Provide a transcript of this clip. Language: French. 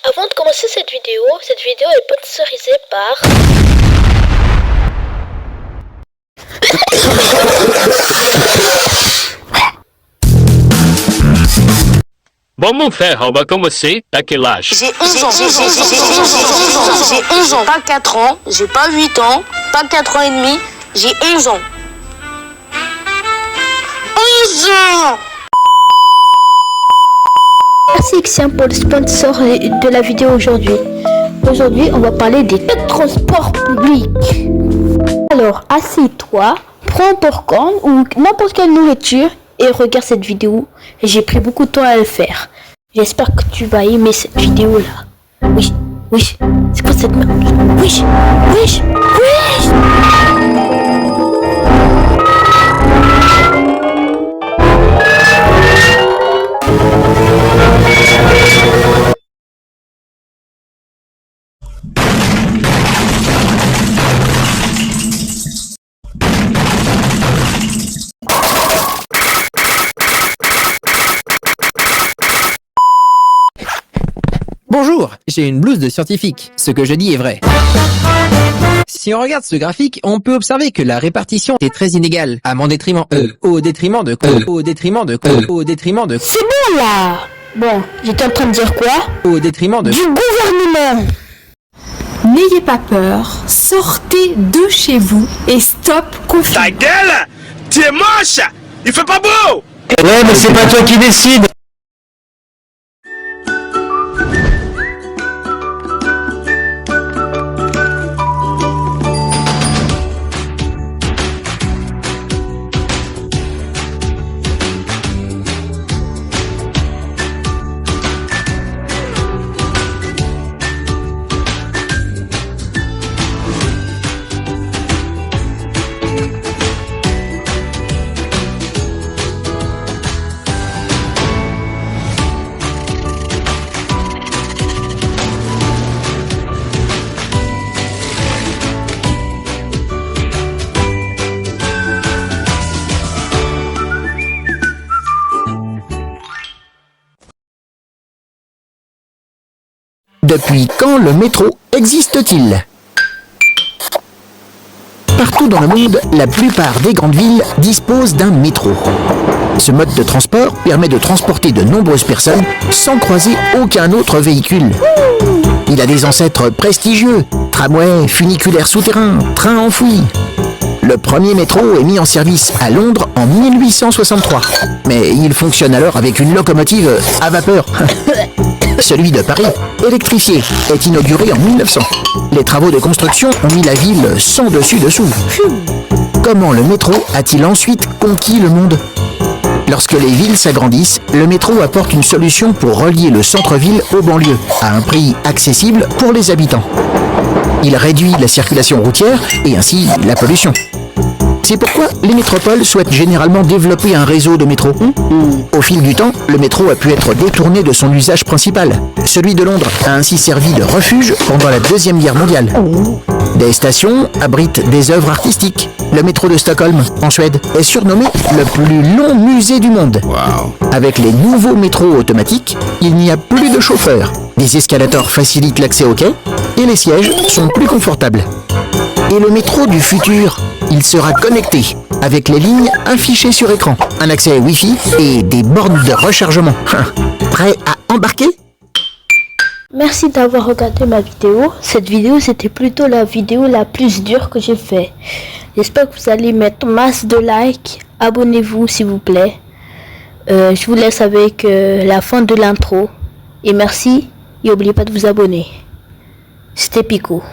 Avant de commencer cette vidéo est sponsorisée par... Bon mon frère, on va commencer. T'as quel âge? J'ai 11 ans. J'ai 11 ans. Pas 4 ans, j'ai pas 8 ans, pas 4 ans et demi, j'ai 11 ans. 11 ans! Merci Xian pour le sponsor de la vidéo aujourd'hui. Aujourd'hui, on va parler des transports publics. Alors, assieds-toi, prends un popcorn ou n'importe quelle nourriture et regarde cette vidéo. J'ai pris beaucoup de temps à le faire. J'espère que tu vas aimer cette vidéo-là. Oui, c'est quoi cette merde? Oui. Bonjour, j'ai une blouse de scientifique. Ce que je dis est vrai. Si on regarde ce graphique, on peut observer que la répartition est très inégale, à mon détriment, au détriment de C'est bon là. Bon, j'étais en train de dire quoi? Au détriment de Du gouvernement. N'ayez pas peur, sortez de chez vous et stop confinement. Ta gueule! Tu es moche! Il fait pas beau! Ouais, mais c'est pas toi qui décide. Depuis quand le métro existe-t-il? Partout dans le monde, la plupart des grandes villes disposent d'un métro. Ce mode de transport permet de transporter de nombreuses personnes sans croiser aucun autre véhicule. Il a des ancêtres prestigieux, tramway, funiculaire souterrain, train enfoui. Le premier métro est mis en service à Londres en 1863, mais il fonctionne alors avec une locomotive à vapeur. Celui de Paris, électrifié, est inauguré en 1900. Les travaux de construction ont mis la ville sans dessus-dessous. Comment le métro a-t-il ensuite conquis le monde? Lorsque les villes s'agrandissent, le métro apporte une solution pour relier le centre-ville aux banlieues, à un prix accessible pour les habitants. Il réduit la circulation routière et ainsi la pollution. C'est pourquoi les métropoles souhaitent généralement développer un réseau de métro. Au fil du temps, le métro a pu être détourné de son usage principal. Celui de Londres a ainsi servi de refuge pendant la Deuxième Guerre mondiale. Des stations abritent des œuvres artistiques. Le métro de Stockholm, en Suède, est surnommé le plus long musée du monde. Avec les nouveaux métros automatiques, il n'y a plus de chauffeurs. Des escalators facilitent l'accès aux quais et les sièges sont plus confortables. Et le métro du futur, il sera connecté avec les lignes affichées sur écran, un accès Wi-Fi et des bornes de rechargement. Prêt à embarquer? Merci d'avoir regardé ma vidéo. Cette vidéo, c'était plutôt la vidéo la plus dure que j'ai fait. J'espère que vous allez mettre masse de likes. Abonnez-vous s'il vous plaît. Je vous laisse avec la fin de l'intro. Et merci. Et n'oubliez pas de vous abonner. C'était Pico.